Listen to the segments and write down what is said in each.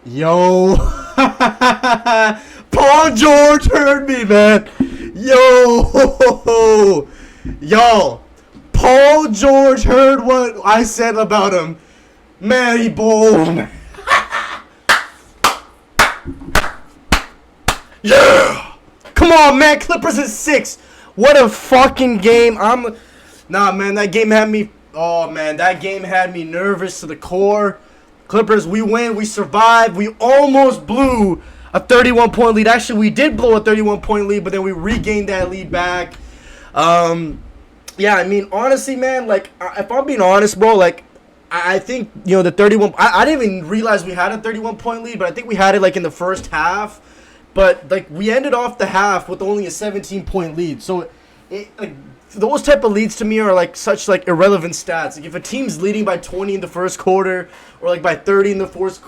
Yo. Paul George heard me, man. Yo. Yo. Paul George heard what I said about him. Man, he bowled. Yeah. Come on, man. Clippers is 6. What a fucking game. Nah, man, that game had me... Oh, man, that game had me nervous to the core. Clippers, we win. We survived. We almost blew a 31-point lead. Actually, we did blow a 31-point lead, but then we regained that lead back. Yeah, I mean, honestly, man, like, if I'm being honest, bro, like, I think, you know, the 31... I didn't even realize we had a 31-point lead, but I think we had it, like, in the first half. But, like, we ended off the half with only a 17-point lead. So, like, those type of leads to me are, like, such, like, irrelevant stats. Like, if a team's leading by 20 in the first quarter or, like, by 30 in the first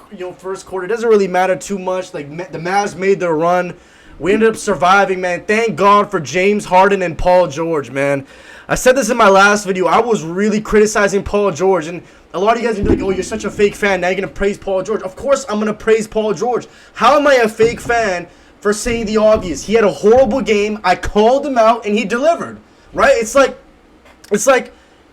quarter, it doesn't really matter too much. Like, the Mavs made their run. We ended up surviving, man. Thank God for James Harden and Paul George, man. I said this in my last video. I was really criticizing Paul George, and a lot of you guys are going to be like, oh, you're such a fake fan. Now you're going to praise Paul George. Of course I'm going to praise Paul George. How am I a fake fan for saying the obvious? He had a horrible game. I called him out, and he delivered, right? It's like,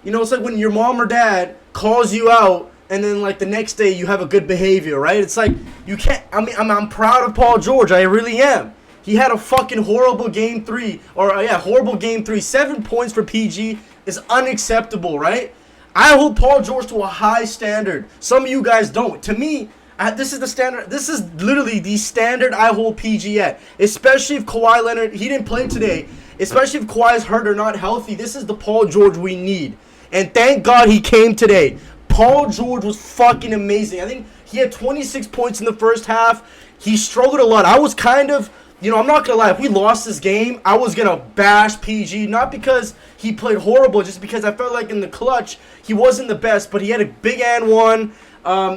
you know, it's like when your mom or dad calls you out, and then, like, the next day you have a good behavior, right? It's like, you can't, I mean, I'm proud of Paul George. I really am. He had a fucking horrible game 3, or horrible game 3. 7 points for PG is unacceptable, right? I hold Paul George to a high standard. Some of you guys don't. To me, this is the standard. This is literally the standard I hold PG at. Especially if Kawhi Leonard, he didn't play today. Especially if Kawhi's hurt or not healthy. This is the Paul George we need. And thank God he came today. Paul George was fucking amazing. I think he had 26 points in the first half. He struggled a lot. I was kind of... You know, I'm not going to lie. If we lost this game, I was going to bash PG. Not because he played horrible, just because I felt like in the clutch, he wasn't the best. But he had a big and one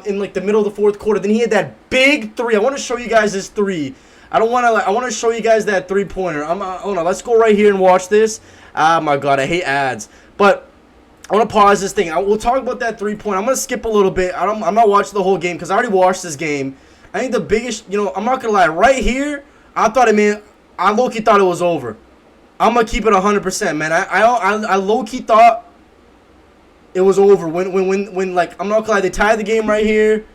in, like, the middle of the fourth quarter. Then he had that big 3. I want to show you guys this 3. I want to show you guys that 3-pointer. Hold on. Let's go right here and watch this. Oh, my God. I hate ads. But I want to pause this thing. We'll talk about that 3-pointer. I'm going to skip a little bit. I'm not watching the whole game because I already watched this game. I think the biggest, you know, I'm not going to lie. Right here, I low-key thought it was over. I'm going to keep it 100%, man. I low-key thought it was over when like, I'm not going to lie, they tied the game right here.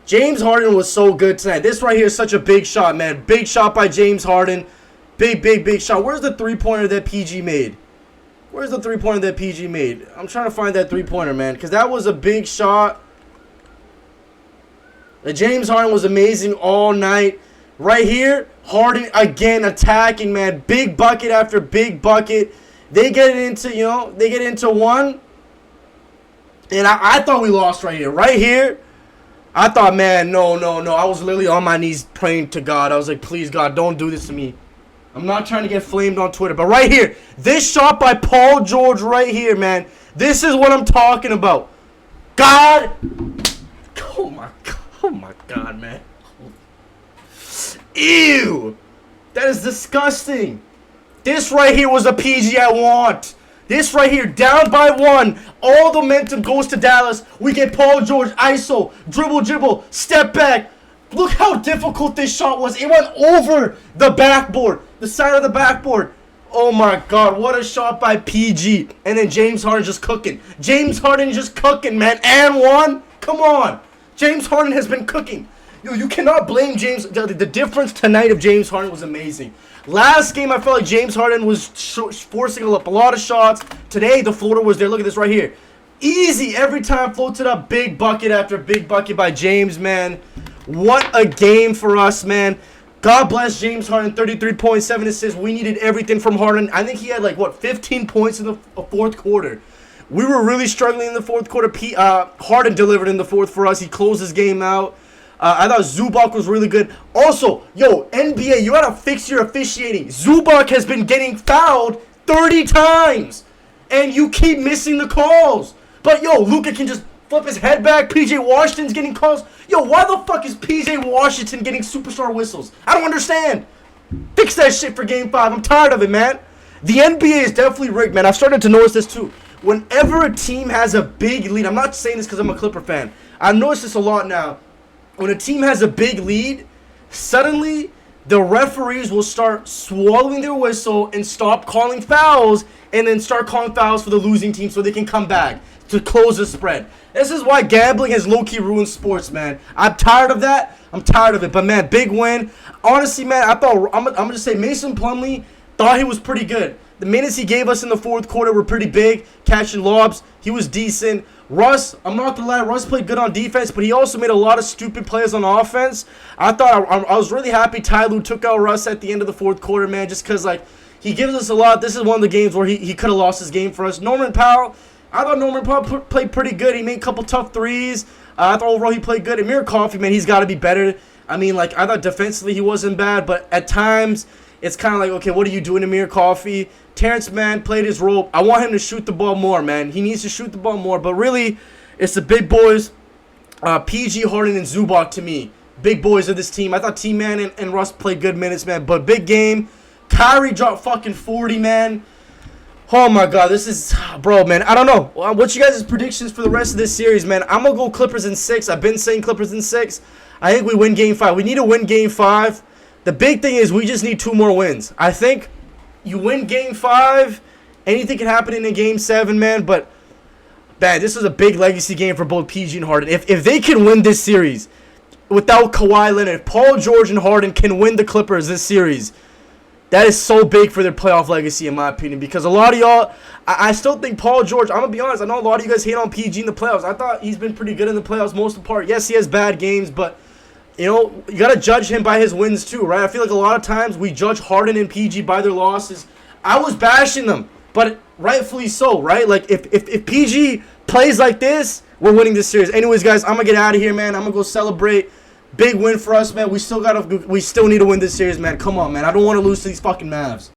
James Harden was so good tonight. This right here is such a big shot, man. Big shot by James Harden. Big shot. Where's the 3-pointer that PG made? Where's the 3-pointer that PG made? I'm trying to find that 3-pointer, man, because that was a big shot. James Harden was amazing all night. Right here, Harden again attacking, man. Big bucket after big bucket. They get it into, you know, they get into one. And I thought we lost right here. Right here, I thought, man, no. I was literally on my knees praying to God. I was like, please, God, don't do this to me. I'm not trying to get flamed on Twitter. But right here, this shot by Paul George right here, man. This is what I'm talking about. God. Oh, my God, man. Ew! That is disgusting. This right here was a PG I want. This right here, down by 1. All the momentum goes to Dallas. We get Paul George, ISO, dribble, step back. Look how difficult this shot was. It went over the backboard, the side of the backboard. Oh my God, what a shot by PG. And then James Harden just cooking. James Harden just cooking, man. And 1. Come on. James Harden has been cooking. You cannot blame James. The difference tonight of James Harden was amazing. Last game, I felt like James Harden was forcing up a lot of shots. Today, the floater was there. Look at this right here. Easy every time, floats it up. Big bucket after big bucket by James, man. What a game for us, man. God bless James Harden, 33.7 assists. We needed everything from Harden. I think he had, like, what, 15 points in the fourth quarter. We were really struggling in the fourth quarter. Harden delivered in the fourth for us. He closed his game out. I thought Zubac was really good. Also, yo, NBA, you gotta fix your officiating. Zubac has been getting fouled 30 times. And you keep missing the calls. But, yo, Luka can just flip his head back. PJ Washington's getting calls. Yo, why the fuck is PJ Washington getting superstar whistles? I don't understand. Fix that shit for Game 5. I'm tired of it, man. The NBA is definitely rigged, man. I've started to notice this, too. Whenever a team has a big lead, I'm not saying this because I'm a Clipper fan. I've noticed this a lot now. when a team has a big lead, suddenly the referees will start swallowing their whistle and stop calling fouls, and then start calling fouls for the losing team so they can come back to close the spread. This is why gambling has low-key ruined sports, man. I'm tired of that. I'm tired of it. But, man, big win. Honestly, man, I'm going to say Mason Plumlee thought he was pretty good. The minutes he gave us in the fourth quarter were pretty big, catching lobs. He was decent. Russ, I'm not going to lie, Russ played good on defense, but he also made a lot of stupid plays on offense. I thought I was really happy Ty Lue took out Russ at the end of the fourth quarter, man, just because, like, he gives us a lot. This is one of the games where he could have lost his game for us. Norman Powell, I thought Norman Powell played pretty good. He made a couple tough threes. I thought overall he played good. Amir Coffey, man, he's got to be better. I mean, like, I thought defensively he wasn't bad, but at times it's kind of like, okay, what are you doing, Amir Coffey? Terrence Mann played his role. I want him to shoot the ball more, man. He needs to shoot the ball more, but really, it's the big boys, PG, Harden, and Zubac to me. Big boys of this team. I thought T-Man and Russ played good minutes, man, but big game. Kyrie dropped fucking 40, man. Oh, my God. This is... Bro, man, I don't know. What's you guys' predictions for the rest of this series, man? I'm going to go Clippers in 6. I've been saying Clippers in 6. I think we win Game 5. We need to win Game 5. The big thing is we just need 2 more wins. I think you win Game 5. Anything can happen in a Game 7, man. But, man, this is a big legacy game for both PG and Harden. If they can win this series without Kawhi Leonard, if Paul George and Harden can win the Clippers this series, that is so big for their playoff legacy, in my opinion. Because a lot of y'all, I still think Paul George, I'm going to be honest, I know a lot of you guys hate on PG in the playoffs. I thought he's been pretty good in the playoffs most of the part. Yes, he has bad games, but, you know, you got to judge him by his wins too, right? I feel like a lot of times we judge Harden and PG by their losses. I was bashing them, but rightfully so, right? Like, if PG plays like this, we're winning this series. Anyways, guys, I'm going to get out of here, man. I'm going to go celebrate. Big win for us, man. We still need to win this series, man. Come on, man. I don't want to lose to these fucking Mavs.